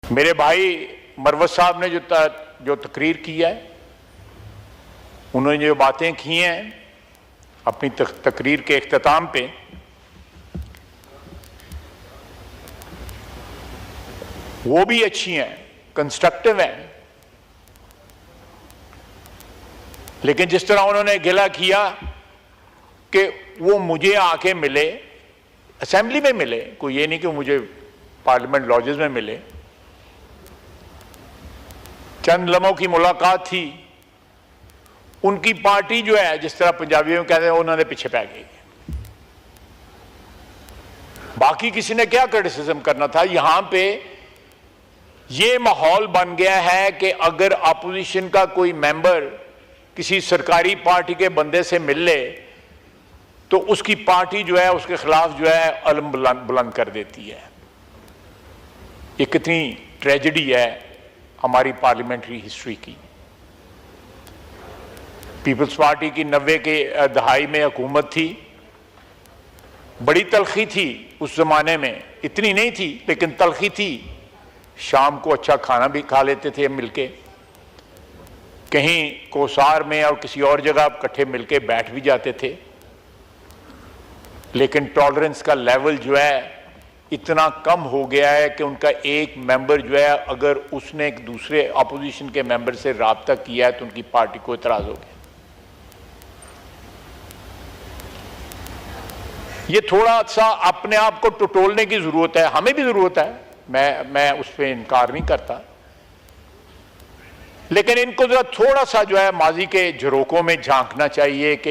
मेरे भाई मरवत साहब ने जो तकरीर किया है, उन्होंने जो बातें की हैं अपनी तकरीर के इख्तिताम पे, वो भी अच्छी हैं, कंस्ट्रक्टिव हैं। लेकिन जिस तरह उन्होंने गिला किया कि वो मुझे आके मिले, असेंबली में मिले, कोई ये नहीं कि मुझे पार्लियामेंट लॉजेस में मिले, चंद लम्हों की मुलाकात थी, उनकी पार्टी जो है, जिस तरह पंजाबियों में कहते हैं, उन्होंने पीछे पै गई। बाकी किसी ने क्या क्रिटिसिज्म करना था। यहां पे ये माहौल बन गया है कि अगर अपोजिशन का कोई मेंबर किसी सरकारी पार्टी के बंदे से मिल ले तो उसकी पार्टी जो है उसके खिलाफ जो है अलम बुलंद कर देती है। ये कितनी ट्रेजेडी है हमारी पार्लियामेंट्री हिस्ट्री की। पीपल्स पार्टी की 90 के दहाई में हुकूमत थी, बड़ी तलखी थी उस जमाने में, इतनी नहीं थी लेकिन तलखी थी। शाम को अच्छा खाना भी खा लेते थे मिलके, कहीं कोसार में और किसी और जगह इकट्ठे मिलके बैठ भी जाते थे। लेकिन टॉलरेंस का लेवल जो है इतना कम हो गया है कि उनका एक मेंबर जो है अगर उसने एक दूसरे अपोजिशन के मेंबर से राब्ता किया है तो उनकी पार्टी को इतराज हो गया। ये थोड़ा सा अपने आप को टटोलने की जरूरत है, हमें भी जरूरत है, मैं उस पर इनकार नहीं करता। लेकिन इनको जरा थोड़ा सा जो है माजी के झरोकों में झांकना चाहिए कि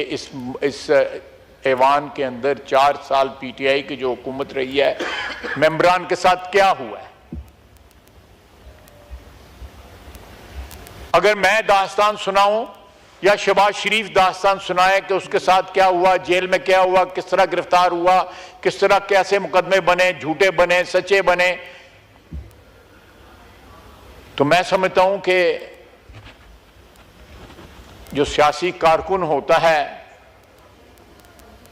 इस ऐवान के अंदर 4 साल पीटीआई की जो हुकूमत रही है, मेंबरान के साथ क्या हुआ है। अगर मैं दास्तान सुनाऊं या शहबाज शरीफ दास्तान सुनाए कि उसके साथ क्या हुआ, जेल में क्या हुआ, किस तरह गिरफ्तार हुआ, किस तरह कैसे मुकदमे बने, झूठे बने, सच्चे बने, तो मैं समझता हूं कि जो सियासी कारकुन होता है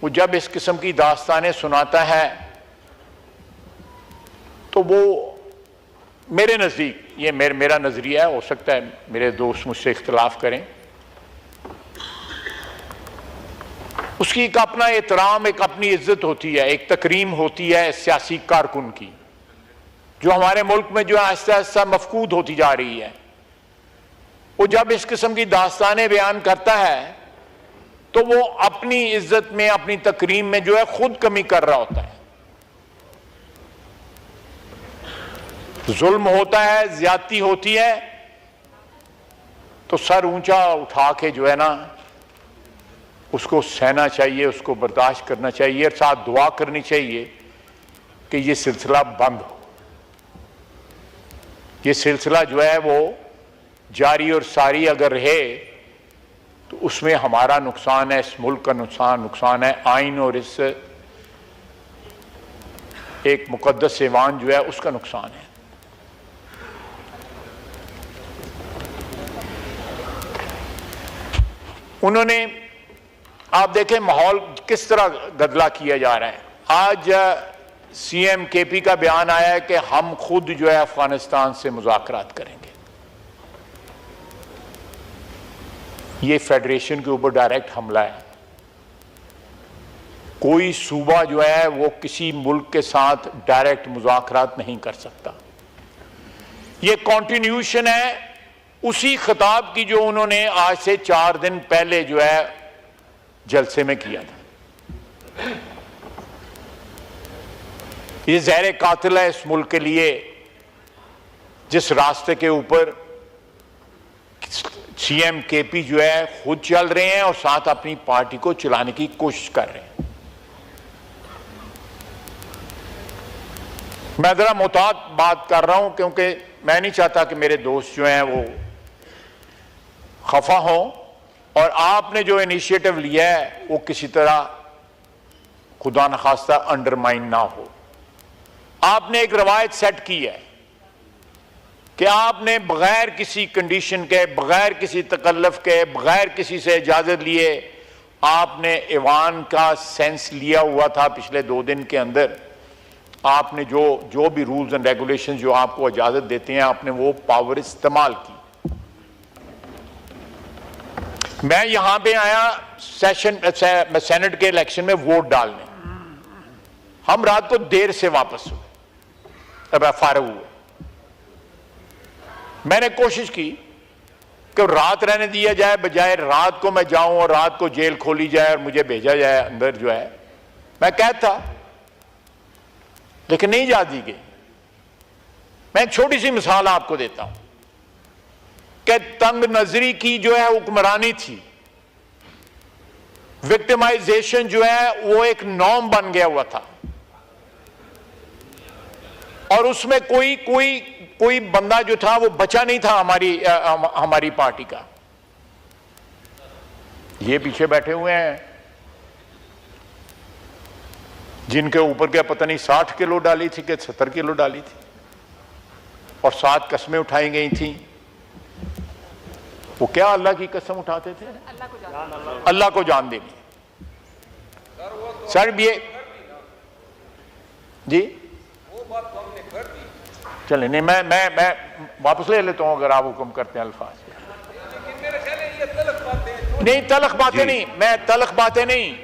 वो जब इस किस्म की दास्तानें सुनाता है तो वो मेरे नज़दीक, ये मेरा नज़रिया है, हो सकता है मेरे दोस्त मुझसे इख्तिलाफ करें, उसकी एक अपना एहतराम, एक अपनी इज्जत होती है, एक तकरीम होती है सियासी कारकुन की, जो हमारे मुल्क में जो आहिस्ता आहिस्ता मफकूद होती जा रही है। वो जब इस किस्म की दास्तानें बयान करता है तो वो अपनी इज्जत में, अपनी तकरीम में जो है खुद कमी कर रहा होता है। जुल्म होता है, ज्यादती होती है, तो सर ऊंचा उठा के जो है ना उसको सहना चाहिए, उसको बर्दाश्त करना चाहिए और साथ दुआ करनी चाहिए कि ये सिलसिला बंद हो। ये सिलसिला जो है वो जारी और सारी अगर रहे तो उसमें हमारा नुकसान है, इस मुल्क का नुकसान है, आइन और इस एक मुकद्दस ऐवान जो है उसका नुकसान है। उन्होंने, आप देखें माहौल किस तरह गदला किया जा रहा है। आज सीएम केपी का बयान आया है कि हम खुद जो है अफगानिस्तान से मुज़ाकरात करेंगे। ये फेडरेशन के ऊपर डायरेक्ट हमला है। कोई सूबा जो है वो किसी मुल्क के साथ डायरेक्ट मुज़ाकरात नहीं कर सकता। ये कॉन्टिन्यूशन है उसी खिताब की जो उन्होंने आज से 4 दिन पहले जो है जलसे में किया था। ये ज़हर कातिल है इस मुल्क के लिए, जिस रास्ते के ऊपर सीएम केपी जो है खुद चल रहे हैं और साथ अपनी पार्टी को चलाने की कोशिश कर रहे हैं। मैं जरा मुताद बात कर रहा हूं क्योंकि मैं नहीं चाहता कि मेरे दोस्त जो हैं वो खफा हों, और आपने जो इनिशिएटिव लिया है वो किसी तरह खुदा न खास्ता अंडरमाइन ना हो। आपने एक रवायत सेट की है कि आपने बगैर किसी कंडीशन के, बगैर किसी तकल्लुफ के, बगैर किसी से इजाजत लिए आपने ऐवान का सेंस लिया हुआ था पिछले 2 दिन के अंदर आपने जो भी रूल्स एंड रेगुलेशंस जो आपको इजाजत देते हैं, आपने वो पावर इस्तेमाल की। मैं यहां पे आया सेनेट के इलेक्शन में वोट डालने, हम रात को देर से वापस हुए, अब फारग हुए। मैंने कोशिश की कि रात रहने दिया जाए, बजाय रात को मैं जाऊं और रात को जेल खोली जाए और मुझे भेजा जाए अंदर, जो है मैं कैद था, लेकिन नहीं जा दी गई। मैं एक छोटी सी मिसाल आपको देता हूं कि तंग नजरी की जो है हुक्मरानी थी, विक्टिमाइजेशन जो है वो एक नॉर्म बन गया हुआ था, और उसमें कोई बंदा जो था वो बचा नहीं था हमारी पार्टी का। ये पीछे बैठे हुए हैं जिनके ऊपर क्या पता नहीं 60 किलो डाली थी कि 70 किलो डाली थी, और 7 कस्में उठाई गई थी। वो क्या अल्लाह की कसम उठाते थे? अल्लाह को जान देनी। सर ये जी वो बात तो हमने कर दी। चले नहीं, मैं वापस ले लेता हूं अगर आप हुक्म करते हैं अल्फाज। नहीं तलख बातें नहीं, मैं तलख बातें नहीं,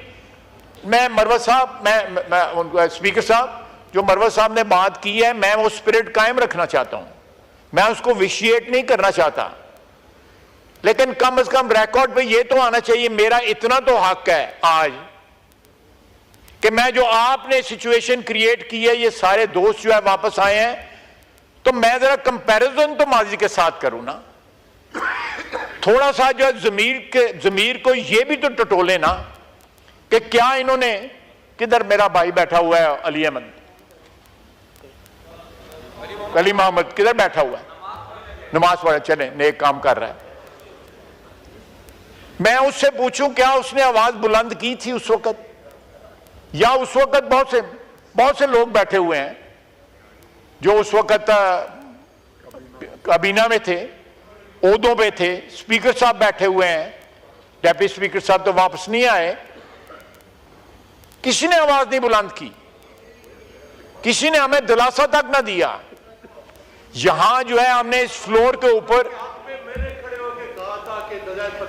मैं मरवत साहब, मैं उनको स्पीकर साहब, जो मरवत साहब ने बात की है, मैं वो स्पिरिट कायम रखना चाहता हूं, मैं उसको विशिएट नहीं करना चाहता, लेकिन कम से कम रिकॉर्ड पे ये तो आना चाहिए, मेरा इतना तो हक है आज कि मैं जो आपने सिचुएशन क्रिएट की है, ये सारे दोस्त जो है वापस आए हैं, तो मैं जरा कंपैरिजन तो माजी के साथ करूं ना, थोड़ा सा जो है जमीर को ये भी तो टटोले ना कि क्या इन्होंने, किधर मेरा भाई बैठा हुआ है अली अहमद, अली मोहम्मद किधर बैठा हुआ है, नमाज पढ़े, चले नेक काम कर रहा है। मैं उससे पूछूं क्या उसने आवाज बुलंद की थी उस वक्त, या उस वक्त बहुत से लोग बैठे हुए हैं जो उस वक्त काबीना में थे, ओहदों पे थे, स्पीकर साहब बैठे हुए हैं, डेप्टी स्पीकर साहब तो वापस नहीं आए, किसी ने आवाज नहीं बुलंद की, किसी ने हमें दिलासा तक ना दिया। यहां जो है हमने इस फ्लोर के ऊपर,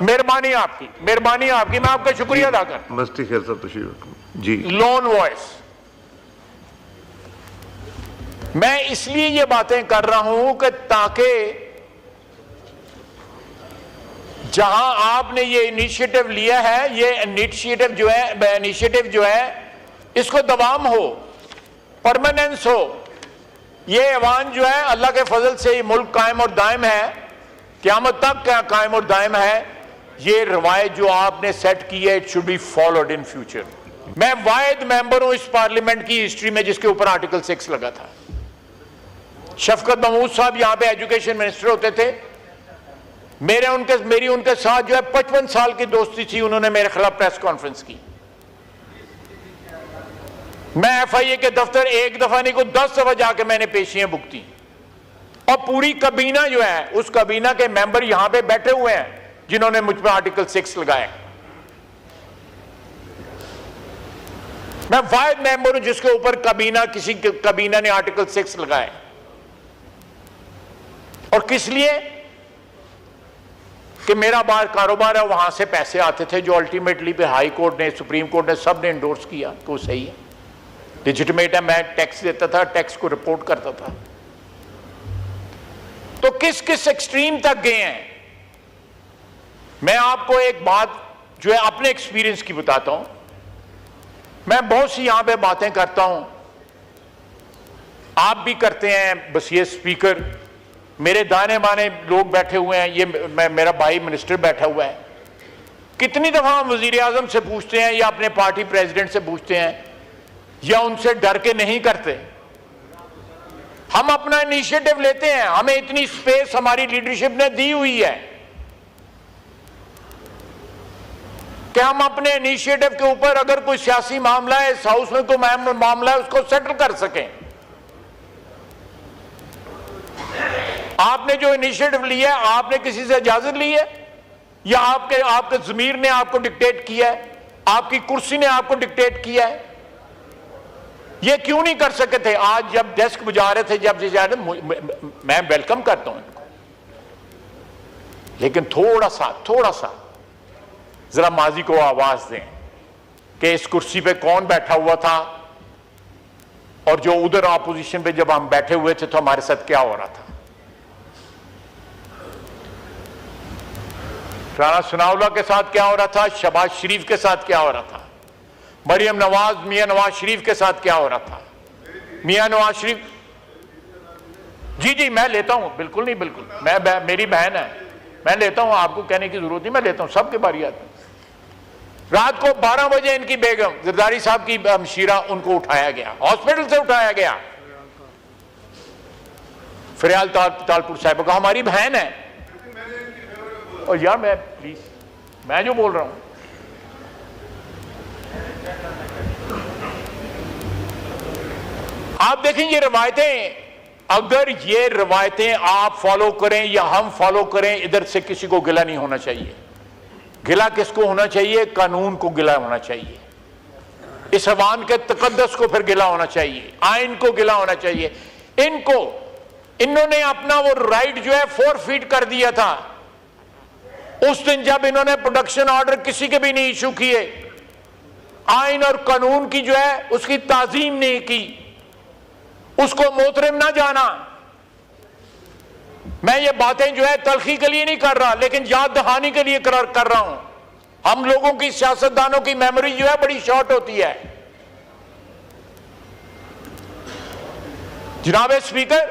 मेहरबानी आपकी, मैं आपका शुक्रिया अदा कर, मस्ती खैर साहब तशरीफ जी, लोन वॉइस। मैं इसलिए ये बातें कर रहा हूं कि ताकि जहां आपने ये इनिशिएटिव लिया है, ये इनिशिएटिव जो है इसको दवाम हो, परमानेंस हो। ये ऐवान जो है अल्लाह के फजल से ये मुल्क कायम और दायम है, क़यामत तक क्या कायम और दायम है। ये रवायत जो आपने सेट की है, it should be followed in future. मैं वाहिद मेंबर हूं इस पार्लियामेंट की हिस्ट्री में जिसके ऊपर आर्टिकल 6 लगा था। शफकत महमूद साहब यहां पे एजुकेशन मिनिस्टर होते थे, मेरी उनके साथ जो है 55 साल की दोस्ती थी, उन्होंने मेरे खिलाफ प्रेस कॉन्फ्रेंस की। मैं FIA के दफ्तर एक दफा नहीं को 10 दफा जाके मैंने पेशियां भुगती, और पूरी कबीना जो है, उस कबीना के मेंबर यहां पे बैठे हुए हैं जिन्होंने मुझ पर आर्टिकल 6 लगाया। मैं वाहिद मेंबर हूं जिसके ऊपर किसी कबीना ने आर्टिकल 6 लगाए। और किस लिए? कि मेरा बार कारोबार है, वहां से पैसे आते थे जो अल्टीमेटली पे हाई कोर्ट ने, सुप्रीम कोर्ट ने, सब ने एंडोर्स किया कि वो सही है, लेजिटिमेट है। मैं टैक्स देता था, टैक्स को रिपोर्ट करता था। तो किस एक्सट्रीम तक गए हैं। मैं आपको एक बात जो है अपने एक्सपीरियंस की बताता हूं। मैं बहुत सी यहां पे बातें करता हूं, आप भी करते हैं, बस ये स्पीकर, मेरे दाने बाने लोग बैठे हुए हैं, ये मेरा भाई मिनिस्टर बैठा हुआ है। कितनी दफा हम वजीर आजम से पूछते हैं या अपने पार्टी प्रेसिडेंट से पूछते हैं, या उनसे डर के नहीं करते। हम अपना इनिशिएटिव लेते हैं, हमें इतनी स्पेस हमारी लीडरशिप ने दी हुई है कि हम अपने इनिशिएटिव के ऊपर अगर कोई सियासी मामला है, इस हाउस में कोई मामला है, उसको सेटल कर सकें। आपने जो इनिशिएटिव लिया है, आपने किसी से इजाजत ली है, या आपके ज़मीर ने आपको डिक्टेट किया है, आपकी कुर्सी ने आपको डिक्टेट किया है? ये क्यों नहीं कर सके थे? आज जब डेस्क बुझा रहे थे, जब मैं वेलकम करता हूं इनको, लेकिन थोड़ा सा जरा माजी को आवाज दें कि इस कुर्सी पे कौन बैठा हुआ था और जो उधर ऑपोजिशन पे जब हम बैठे हुए थे तो हमारे साथ क्या हो रहा था। राना सनाउल्लाह के साथ क्या हो रहा था, शहबाज शरीफ के साथ क्या हो रहा था, मरियम नवाज, मियां नवाज शरीफ के साथ क्या हो रहा था। मियां नवाज शरीफ, जी मैं लेता हूं, बिल्कुल नहीं, बिल्कुल मैं मेरी बहन है, मैं लेता हूं, आपको कहने की जरूरत नहीं, मैं लेता हूं, सबके बारी आती। रात को 12 बजे इनकी बेगम जरदारी साहब की हमशीरा, उनको उठाया गया, हॉस्पिटल से उठाया गया, फरियाल तालपुर साहिब का, हमारी बहन है। और यार मैं प्लीज, मैं जो बोल रहा हूं, आप देखें ये रवायतें, अगर ये रवायतें आप फॉलो करें या हम फॉलो करें, इधर से किसी को गिला नहीं होना चाहिए। गिला किसको होना चाहिए? कानून को गिला होना चाहिए, इस अवाम के तकद्दस को फिर गिला होना चाहिए, आइन को गिला होना चाहिए। इन्होंने अपना वो राइट जो है फोरफीट कर दिया था उस दिन जब इन्होंने प्रोडक्शन ऑर्डर किसी के भी नहीं इशू किए, आइन और कानून की जो है उसकी ताजीम नहीं की, उसको मोहतरम ना जाना। मैं ये बातें जो है तलखी के लिए नहीं कर रहा, लेकिन याद दहानी के लिए कर रहा हूं। हम लोगों की, सियासतदानों की मेमोरी जो है बड़ी शॉर्ट होती है। जनाब स्पीकर,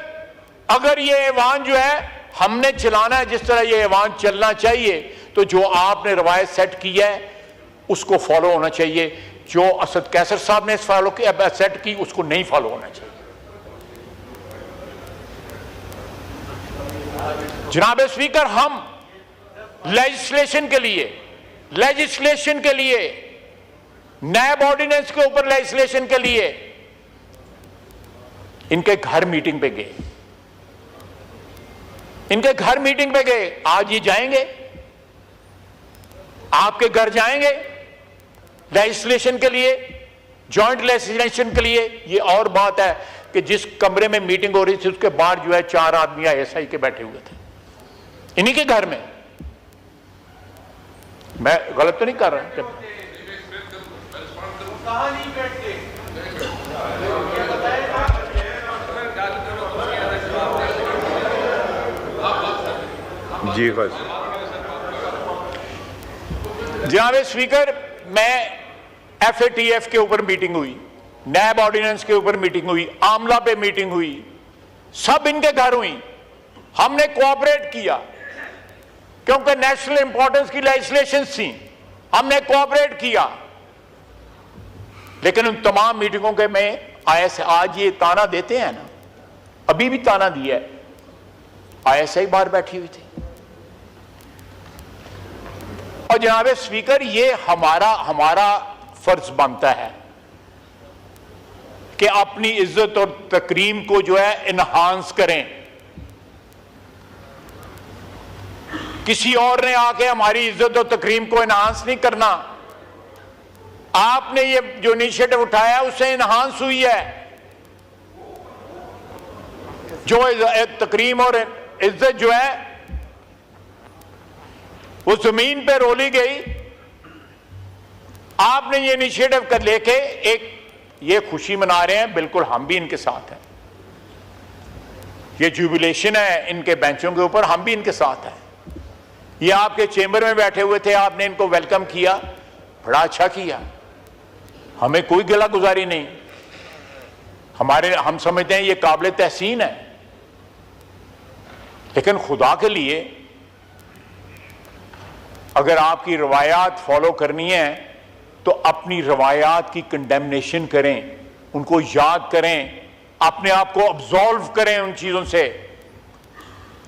अगर ये ऐवान जो है हमने चलाना है जिस तरह ये ऐवान चलना चाहिए, तो जो आपने रवायत सेट की है उसको फॉलो होना चाहिए। जो असद कैसर साहब ने फॉलो किया, सेट की, उसको नहीं फॉलो होना चाहिए। जनाब स्पीकर, हम लेजिस्लेशन के लिए नैब ऑर्डिनेंस के ऊपर लेजिस्लेशन के लिए इनके घर मीटिंग पे गए, आज ये जाएंगे, आपके घर जाएंगे लेजिस्लेशन के लिए, जॉइंट लेजिस्लेशन के लिए। ये और बात है कि जिस कमरे में मीटिंग हो रही थी उसके बाहर जो है 4 आदमी ISI के बैठे हुए थे, इन्हीं के घर में। मैं गलत तो नहीं कर रहा? जी बस। जनाब स्पीकर, मैं FATF के ऊपर मीटिंग हुई, नैब ऑर्डिनेंस के ऊपर मीटिंग हुई, आमला पे मीटिंग हुई, सब इनके घर हुई। हमने कोऑपरेट किया क्योंकि नेशनल इंपॉर्टेंस की लेजिस्लेशन थी, हमने कोऑपरेट किया। लेकिन उन तमाम मीटिंगों के में आज ये ताना देते हैं ना, अभी भी ताना दिया है, ISI बाहर बैठी हुई थी। और जनाब स्पीकर, ये हमारा फर्ज बनता है कि अपनी इज्जत और तकरीम को जो है इनहांस करें। किसी और ने आके हमारी इज्जत और तकरीम को इनहांस नहीं करना। आपने ये जो इनिशिएटिव उठाया उससे इनहांस हुई है। जो तकरीम और इज्जत जो है वो जमीन पे रोली गई। आपने ये इनिशिएटिव कर लेके एक ये खुशी मना रहे हैं, बिल्कुल हम भी इनके साथ हैं। ये जुबिलेशन है इनके बेंचों के ऊपर, हम भी इनके साथ हैं। ये आपके चेंबर में बैठे हुए थे, आपने इनको वेलकम किया, बड़ा अच्छा किया, हमें कोई गिला गुजारी नहीं। हम समझते हैं ये काबिल तहसीन है। लेकिन खुदा के लिए अगर आपकी रवायात फॉलो करनी है तो अपनी रवायात की कंडेमनेशन करें, उनको याद करें, अपने आप को अब्सॉल्व करें उन चीज़ों से,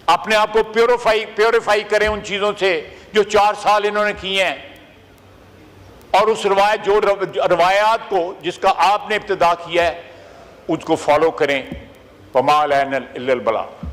अपने आप को प्योरीफाई करें उन चीज़ों से जो 4 साल इन्होंने किए हैं। और उस रवायात को जिसका आपने इब्तिदा किया है उसको फॉलो करें। वमा अलैना इल्लल बलाग।